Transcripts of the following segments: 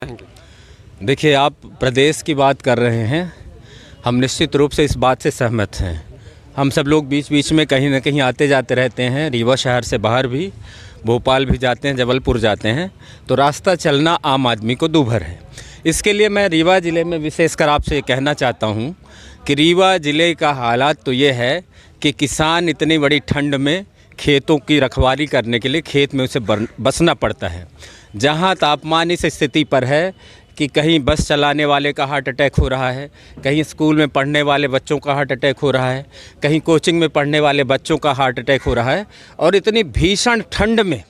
देखिए, आप प्रदेश की बात कर रहे हैं। हम निश्चित रूप से इस बात से सहमत हैं। हम सब लोग बीच बीच में कहीं ना कहीं आते जाते रहते हैं। रीवा शहर से बाहर भी, भोपाल भी जाते हैं, जबलपुर जाते हैं, तो रास्ता चलना आम आदमी को दूभर है। इसके लिए मैं रीवा ज़िले में विशेषकर आपसे ये कहना चाहता हूँ कि रीवा ज़िले का हालात तो ये है कि किसान इतनी बड़ी ठंड में खेतों की रखवाली करने के लिए खेत में उसे बसना पड़ता है। जहाँ तापमान इस स्थिति पर है कि कहीं बस चलाने वाले का हार्ट अटैक हो रहा है, कहीं स्कूल में पढ़ने वाले बच्चों का हार्ट अटैक हो रहा है, कहीं कोचिंग में पढ़ने वाले बच्चों का हार्ट अटैक हो रहा है। और इतनी भीषण ठंड में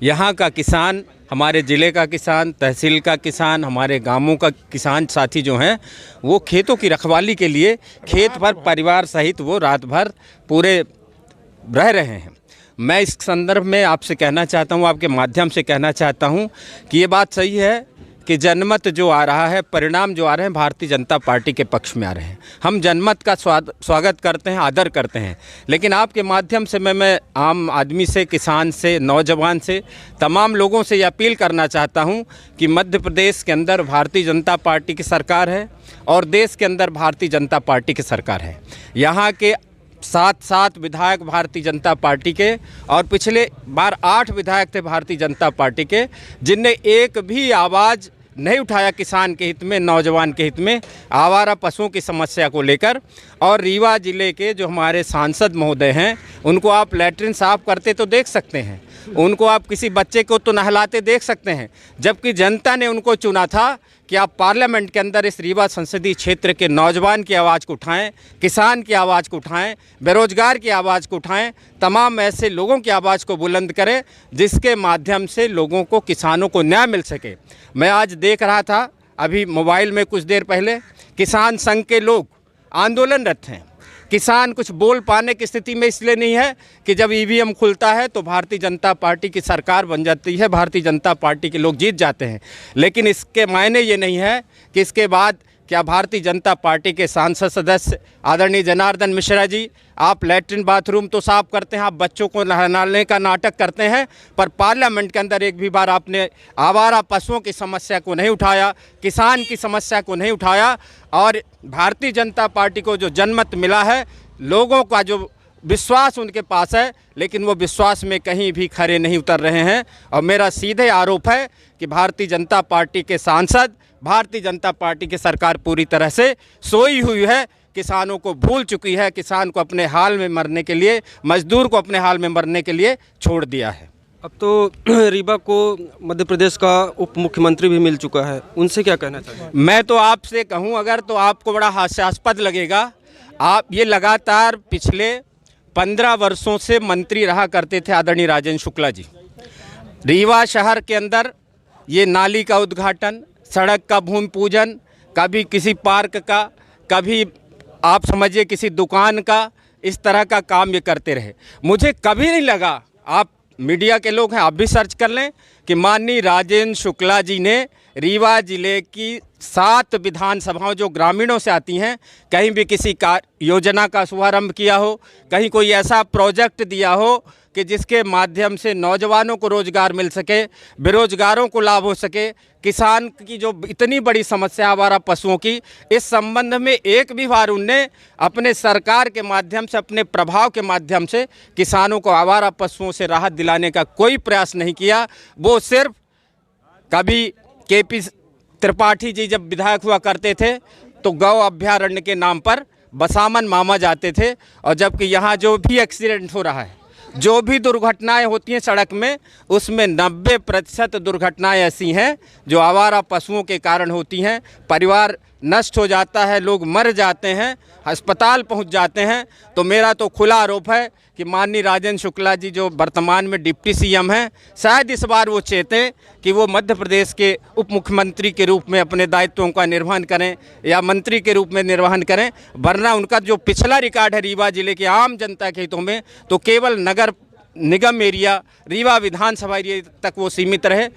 यहाँ का किसान, हमारे ज़िले का किसान, तहसील का किसान, हमारे गांवों का किसान साथी जो हैं, वो खेतों की रखवाली के लिए खेत पर परिवार सहित वो रात भर पूरे रह रहे हैं। मैं इस संदर्भ में आपसे कहना चाहता हूँ, आपके माध्यम से कहना चाहता हूँ कि ये बात सही है कि जनमत जो आ रहा है, परिणाम जो आ रहे हैं, भारतीय जनता पार्टी के पक्ष में आ रहे हैं। हम जनमत का स्वागत करते हैं, आदर करते हैं। लेकिन आपके माध्यम से मैं आम आदमी से, किसान से, नौजवान से, तमाम लोगों से ये अपील करना चाहता हूँ कि मध्य प्रदेश के अंदर भारतीय जनता पार्टी की सरकार है और देश के अंदर भारतीय जनता पार्टी की सरकार है। यहाँ के 7 विधायक भारतीय जनता पार्टी के और पिछले बार 8 विधायक थे भारतीय जनता पार्टी के, जिनने एक भी आवाज़ नहीं उठाया किसान के हित में, नौजवान के हित में, आवारा पशुओं की समस्या को लेकर। और रीवा ज़िले के जो हमारे सांसद महोदय हैं, उनको आप लैट्रिन साफ़ करते तो देख सकते हैं, उनको आप किसी बच्चे को तो नहलाते देख सकते हैं, जबकि जनता ने उनको चुना था कि आप पार्लियामेंट के अंदर इस रीवा संसदीय क्षेत्र के नौजवान की आवाज़ को उठाएं, किसान की आवाज़ को उठाएं, बेरोजगार की आवाज़ को उठाएं, तमाम ऐसे लोगों की आवाज़ को बुलंद करें जिसके माध्यम से लोगों को, किसानों को न्याय मिल सके। मैं आज देख रहा था, अभी मोबाइल में कुछ देर पहले, किसान संघ के लोग आंदोलनरत हैं। किसान कुछ बोल पाने की स्थिति में इसलिए नहीं है कि जब ईवीएम खुलता है तो भारतीय जनता पार्टी की सरकार बन जाती है, भारतीय जनता पार्टी के लोग जीत जाते हैं। लेकिन इसके मायने ये नहीं है कि इसके बाद क्या भारतीय जनता पार्टी के सांसद सदस्य आदरणीय जनार्दन मिश्रा जी, आप लैट्रिन बाथरूम तो साफ़ करते हैं, आप बच्चों को नहलाने का नाटक करते हैं, पर पार्लियामेंट के अंदर एक भी बार आपने आवारा पशुओं की समस्या को नहीं उठाया, किसान की समस्या को नहीं उठाया। और भारतीय जनता पार्टी को जो जनमत मिला है, लोगों का जो विश्वास उनके पास है, लेकिन वो विश्वास में कहीं भी खरे नहीं उतर रहे हैं। और मेरा सीधे आरोप है कि भारतीय जनता पार्टी के सांसद, भारतीय जनता पार्टी की सरकार पूरी तरह से सोई हुई है, किसानों को भूल चुकी है, किसान को अपने हाल में मरने के लिए, मजदूर को अपने हाल में मरने के लिए छोड़ दिया है। अब तो रीवा को मध्य प्रदेश का उप मुख्यमंत्री भी मिल चुका है, उनसे क्या कहना चाहिए? मैं तो आपसे कहूं अगर, तो आपको बड़ा हास्यास्पद लगेगा। आप ये लगातार पिछले 15 वर्षों से मंत्री रहा करते थे आदरणीय राजेंद्र शुक्ला जी। रीवा शहर के अंदर ये नाली का उद्घाटन, सड़क का भूमि पूजन, कभी किसी पार्क का, कभी आप समझिए किसी दुकान का, इस तरह का काम ये करते रहे। मुझे कभी नहीं लगा, आप मीडिया के लोग हैं, आप भी सर्च कर लें, कि माननीय राजेंद्र शुक्ला जी ने रीवा ज़िले की 7 विधानसभाओं जो ग्रामीणों से आती हैं, कहीं भी किसी योजना का शुभारंभ किया हो, कहीं कोई ऐसा प्रोजेक्ट दिया हो कि जिसके माध्यम से नौजवानों को रोज़गार मिल सके, बेरोजगारों को लाभ हो सके। किसान की जो इतनी बड़ी समस्या आवारा पशुओं की, इस संबंध में एक भी बार उनने अपने सरकार के माध्यम से, अपने प्रभाव के माध्यम से किसानों को आवारा पशुओं से राहत दिलाने का कोई प्रयास नहीं किया। वो सिर्फ कभी केपी त्रिपाठी जी जब विधायक हुआ करते थे तो गौ अभ्यारण्य के नाम पर बसामन मामा जाते थे, और जबकि यहाँ जो भी एक्सीडेंट हो रहा है, जो भी दुर्घटनाएं होती हैं सड़क में, उसमें 90% दुर्घटनाएं ऐसी हैं जो आवारा पशुओं के कारण होती हैं। परिवार नष्ट हो जाता है, लोग मर जाते हैं, अस्पताल पहुंच जाते हैं। तो मेरा तो खुला आरोप है कि माननीय राजेंद्र शुक्ला जी जो वर्तमान में डिप्टी सीएम हैं, शायद इस बार वो चेतें कि वो मध्य प्रदेश के उप मुख्यमंत्री के रूप में अपने दायित्वों का निर्वहन करें या मंत्री के रूप में निर्वहन करें। वरना उनका जो पिछला रिकॉर्ड है रीवा जिले के आम जनता के हितों में, तो केवल नगर निगम एरिया, रीवा विधानसभा एरिया तक वो सीमित रहे।